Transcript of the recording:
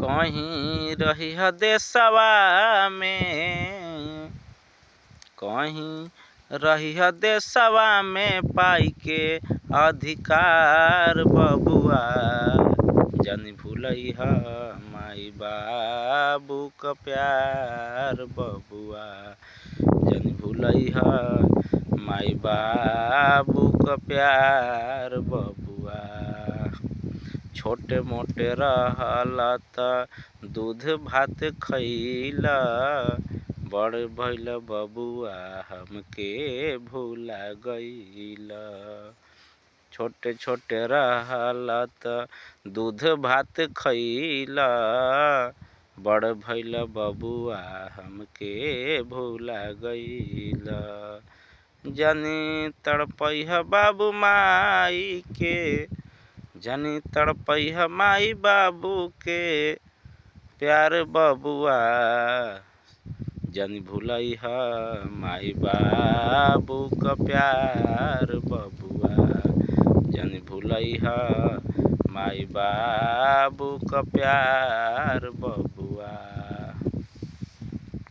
कहीं रही ह देशवा में, कहीं रही ह देशवा में पाई के अधिकार बबुआ। जनी भूलई ह माई बाबू क प्यार बबुआ। जनी भूलई ह माई बाबू क प्यार बबुआ। छोटे मोटे रहल त दूध भात खइला, बड़ भइल बबुआ हमके भूला गइला। छोटे छोटे रहल त दूध भात खइला, बड़ भइल बबुआ हमके भूला गइला। जनी तड़पइह बाबू माई के, जनी तड़पइह माई बाबू के प्यार बबुआ। जनी भूलई ह माई बाबू क प्यार बबुआ। जनी भूलई ह माई बाबू क प्यार बबुआ।